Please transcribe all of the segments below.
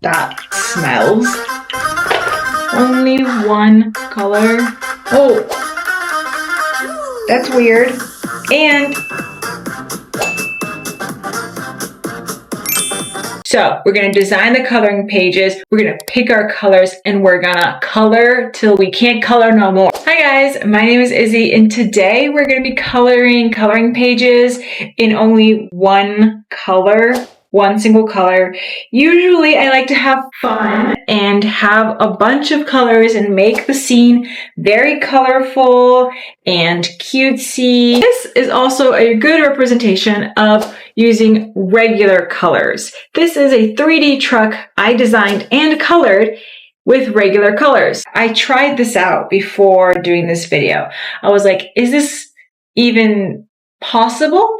That smells. Only one color. Oh, that's weird. And so we're going to design the coloring pages, we're going to pick our colors, and we're going to color till we can't color no more. Hi guys, my name is Izzy, and today we're going to be coloring pages in only one color. One single color. Usually I like to have fun and have a bunch of colors and make the scene very colorful and cutesy. This is also a good representation of using regular colors. This is a 3D truck I designed and colored with regular colors. I tried this out before doing this video. I was like, is this even possible?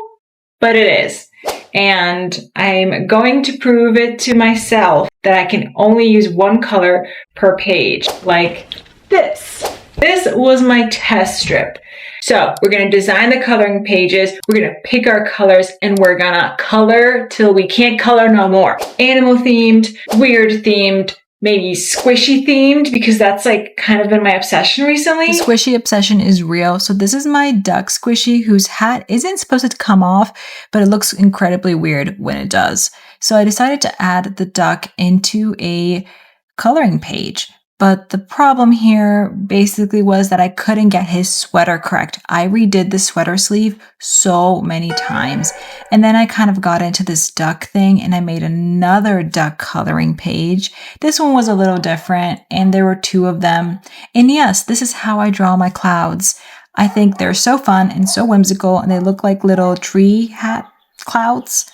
But it is. And I'm going to prove it to myself that I can only use one color per page, like this. This was my test strip. So we're going to design the coloring pages, we're going to pick our colors, and we're going to color till we can't color no more. Animal themed, weird themed, maybe squishy themed, because that's like kind of been my obsession recently. The squishy obsession is real. So this is my duck squishy whose hat isn't supposed to come off, but it looks incredibly weird when it does. So I decided to add the duck into a coloring page. But the problem here basically was that I couldn't get his sweater correct. I redid the sweater sleeve so many times. And then I kind of got into this duck thing and I made another duck coloring page. This one was a little different and there were two of them. And yes, this is how I draw my clouds. I think they're so fun and so whimsical and they look like little tree hat clouds.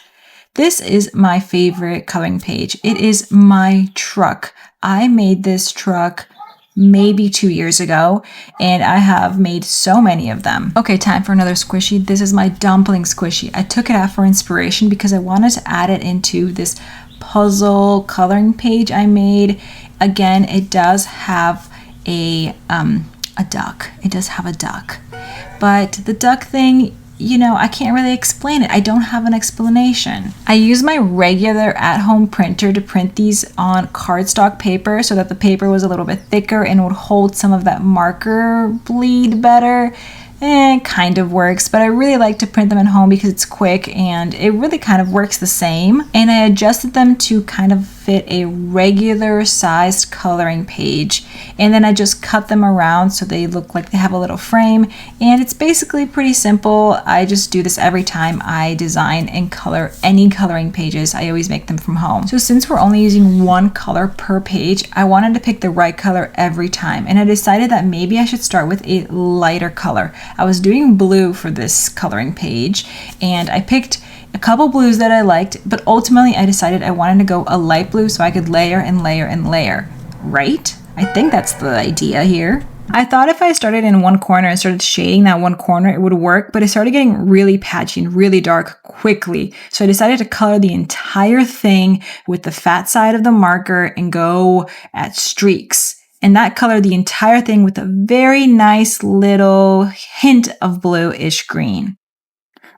This is my favorite coloring page. It is my truck. I made this truck maybe 2 years ago, and I have made so many of them. Okay, time for another squishy. This is my dumpling squishy. I took it out for inspiration because I wanted to add it into this puzzle coloring page I made. Again, it does have a duck. It does have a duck. But the duck thing, you know, I can't really explain it. I don't have an explanation. I use my regular at-home printer to print these on cardstock paper so that the paper was a little bit thicker and would hold some of that marker bleed better. It kind of works, but I really like to print them at home because it's quick and it really kind of works the same. And I adjusted them to kind of fit a regular sized coloring page. And then I just cut them around so they look like they have a little frame. And it's basically pretty simple. I just do this every time I design and color any coloring pages. I always make them from home. So since we're only using one color per page, I wanted to pick the right color every time. And I decided that maybe I should start with a lighter color. I was doing blue for this coloring page and I picked a couple blues that I liked, but ultimately I decided I wanted to go a light blue so I could layer and layer and layer, right? I think that's the idea here. I thought if I started in one corner and started shading that one corner, it would work, but it started getting really patchy and really dark quickly. So I decided to color the entire thing with the fat side of the marker and go at streaks. And that colored the entire thing with a very nice little hint of bluish green.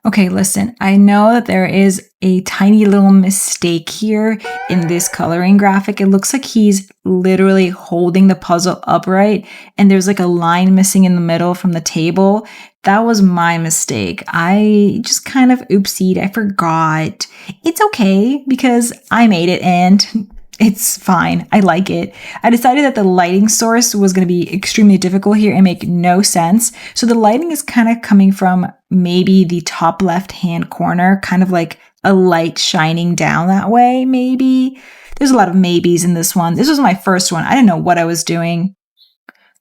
Okay, listen, I know that there is a tiny little mistake here in this coloring graphic. It looks like he's literally holding the puzzle upright and there's like a line missing in the middle from the table. That was my mistake. I just kind of oopsied. I forgot. It's okay because I made it and it's fine. I like it. I decided that the lighting source was going to be extremely difficult here and make no sense. So the lighting is kind of coming from maybe the top left-hand corner, kind of like a light shining down that way, maybe. There's a lot of maybes in this one. This was my first one. I didn't know what I was doing.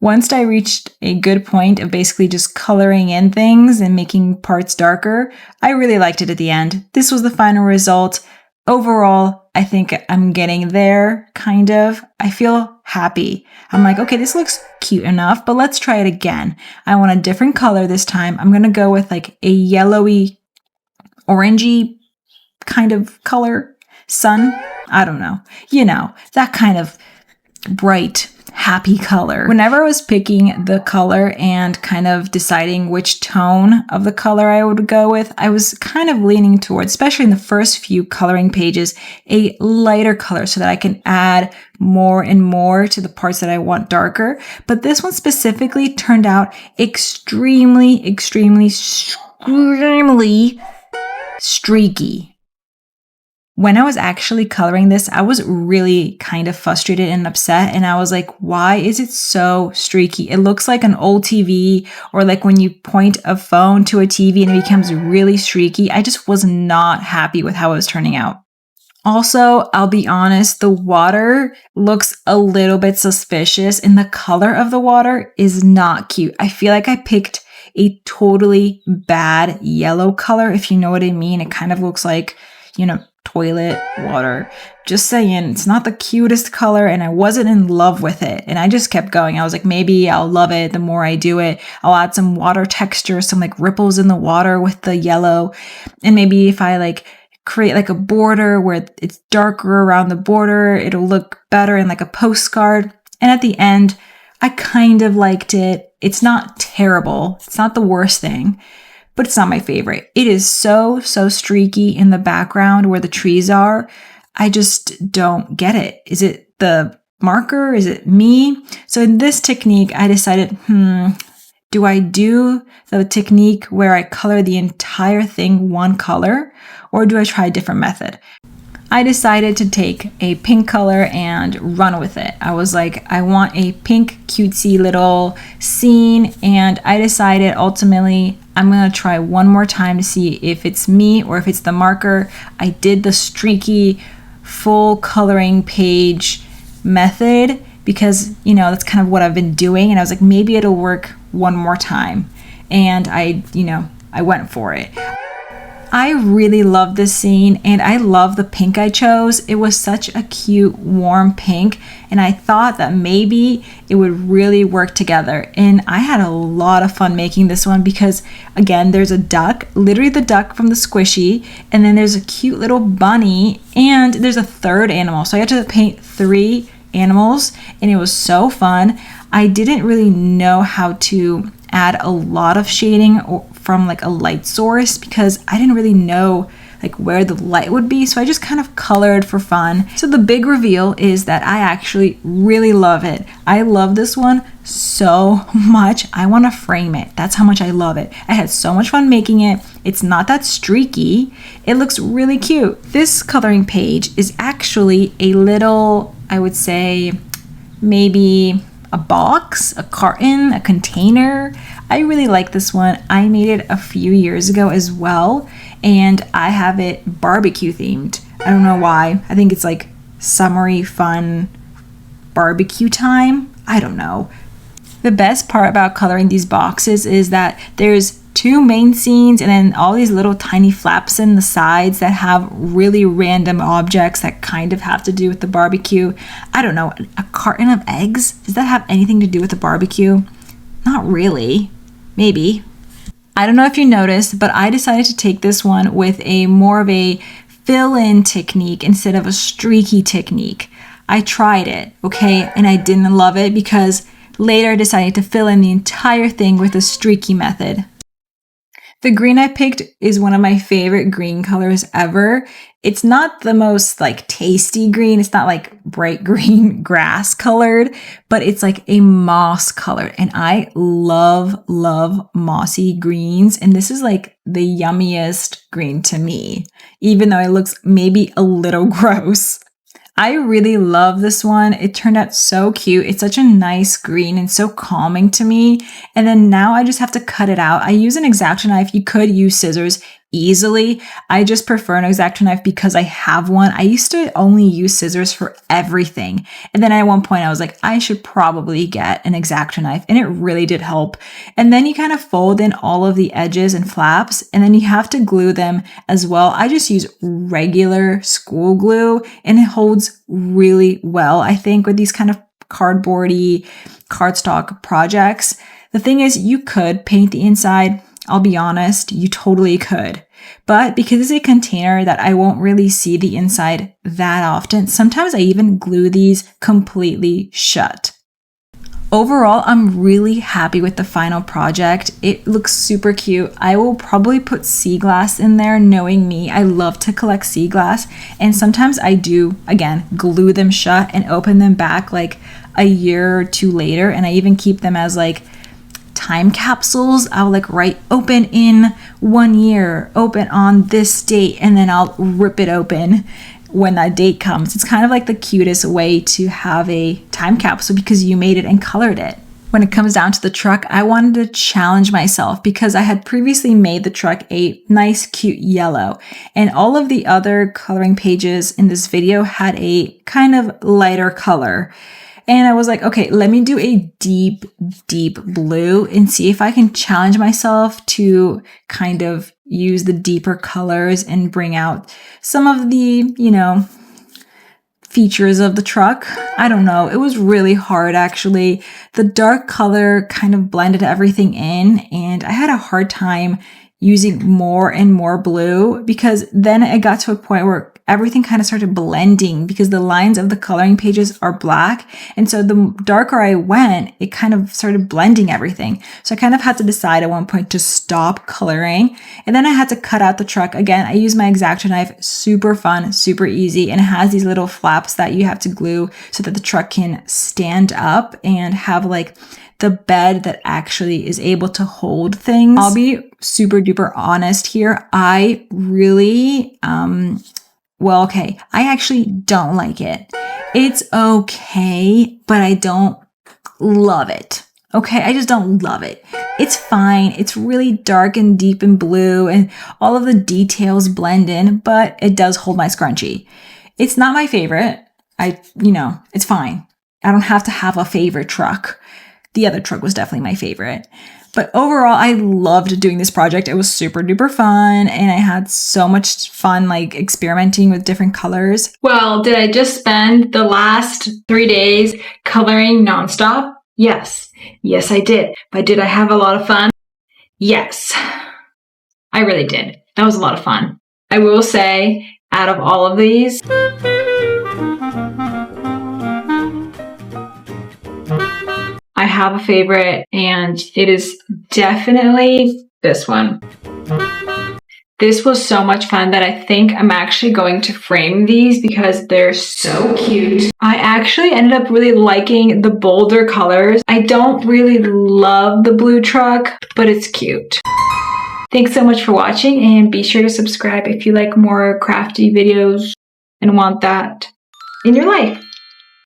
Once I reached a good point of basically just coloring in things and making parts darker, I really liked it at the end. This was the final result. Overall, I think I'm getting there, kind of. I feel happy. I'm like, okay, this looks cute enough, but let's try it again. I want a different color this time. I'm going to go with like a yellowy, orangey kind of color. Sun? I don't know. You know, that kind of bright happy color. Whenever I was picking the color and kind of deciding which tone of the color I would go with, I was kind of leaning towards, especially in the first few coloring pages, a lighter color so that I can add more and more to the parts that I want darker. But this one specifically turned out extremely streaky. When I was actually coloring this, I was really kind of frustrated and upset. And I was like, why is it so streaky? It looks like an old TV, or like when you point a phone to a TV and it becomes really streaky. I just was not happy with how it was turning out. Also, I'll be honest, the water looks a little bit suspicious and the color of the water is not cute. I feel like I picked a totally bad yellow color, if you know what I mean. It kind of looks like, toilet water. Just saying, it's not the cutest color and I wasn't in love with it. And I just kept going. I was like, maybe I'll love it the more I do it. I'll add some water texture, some like ripples in the water with the yellow. And maybe if I create like a border where it's darker around the border, it'll look better in like a postcard. And at the end, I kind of liked it. It's not terrible. It's not the worst thing, but it's not my favorite. It is so streaky in the background where the trees are. I just don't get it. Is it the marker? Is it me? So in this technique, I decided, do I do the technique where I color the entire thing one color, or do I try a different method? I decided to take a pink color and run with it. I was like, I want a pink cutesy little scene, and I decided ultimately I'm going to try one more time to see if it's me or if it's the marker. I did the streaky full coloring page method because, that's kind of what I've been doing, and I was like, maybe it'll work one more time. And I went for it. I really love this scene and I love the pink I chose. It was such a cute, warm pink, and I thought that maybe it would really work together. And I had a lot of fun making this one because, again, there's a duck, literally the duck from the squishy, and then there's a cute little bunny, and there's a third animal. So I had to paint 3 animals, and it was so fun. I didn't really know how to add a lot of shading from like a light source because I didn't really know like where the light would be, so I just kind of colored for fun. So the big reveal is that I actually really love it. I love this one so much. I want to frame it. That's how much I love it. I had so much fun making it. It's not that streaky. It looks really cute. This coloring page is actually a little, I would say, maybe a box, a carton, a container. I really like this one. I made it a few years ago as well, and I have it barbecue themed. I don't know why. I think it's like summery, fun barbecue time. I don't know. The best part about coloring these boxes is that there's 2 main scenes and then all these little tiny flaps in the sides that have really random objects that kind of have to do with the barbecue. I don't know, a carton of eggs? Does that have anything to do with the barbecue? Not really. Maybe. I don't know if you noticed, but I decided to take this one with a more of a fill-in technique instead of a streaky technique. I tried it, okay, and I didn't love it because later I decided to fill in the entire thing with a streaky method. The green I picked is one of my favorite green colors ever. It's not the most like tasty green. It's not like bright green grass colored, but it's like a moss colored. And I love mossy greens. And this is like the yummiest green to me, even though it looks maybe a little gross. I really love this one. It turned out so cute. It's such a nice green and so calming to me. And then now I just have to cut it out. I use an X-Acto knife. You could use scissors easily. I just prefer an X-Acto knife because I have one. I used to only use scissors for everything. And then at one point I was like, I should probably get an X-Acto knife. And it really did help. And then you kind of fold in all of the edges and flaps, and then you have to glue them as well. I just use regular school glue and it holds really well, I think, with these kind of cardboardy cardstock projects. The thing is, you could paint the inside. I'll be honest, you totally could. But because it's a container that I won't really see the inside that often, sometimes I even glue these completely shut. Overall, I'm really happy with the final project. It looks super cute. I will probably put sea glass in there, knowing me. I love to collect sea glass, and sometimes I do, again, glue them shut and open them back like a year or two later, and I even keep them as like time capsules. I'll like write open in 1 year, open on this date, and then I'll rip it open when that date comes. It's kind of like the cutest way to have a time capsule because you made it and colored it. When it comes down to the truck, I wanted to challenge myself because I had previously made the truck a nice, cute yellow, and all of the other coloring pages in this video had a kind of lighter color. And I was like, okay, let me do a deep, deep blue and see if I can challenge myself to kind of use the deeper colors and bring out some of the, features of the truck. I don't know. It was really hard, actually. The dark color kind of blended everything in, and I had a hard time using more and more blue because then it got to a point where everything kind of started blending because the lines of the coloring pages are black. And so the darker I went, it kind of started blending everything. So I kind of had to decide at one point to stop coloring. And then I had to cut out the truck. Again, I use my X-Acto knife, super fun, super easy. And it has these little flaps that you have to glue so that the truck can stand up and have like the bed that actually is able to hold things. I'll be super duper honest here. I really, I actually don't like it. It's okay, but I don't love it. Okay, I just don't love it. It's fine. It's really dark and deep and blue and all of the details blend in, but it does hold my scrunchie. It's not my favorite. It's fine. I don't have to have a favorite truck. The other truck was definitely my favorite. But overall, I loved doing this project. It was super duper fun, and I had so much fun like experimenting with different colors. Well, did I just spend the last 3 days coloring nonstop? Yes. Yes, I did. But did I have a lot of fun? Yes. I really did. That was a lot of fun. I will say, out of all of these, I have a favorite, and it is definitely this one. This was so much fun that I think I'm actually going to frame these because they're so cute. I actually ended up really liking the bolder colors. I don't really love the blue truck, but it's cute. Thanks so much for watching, and be sure to subscribe if you like more crafty videos and want that in your life.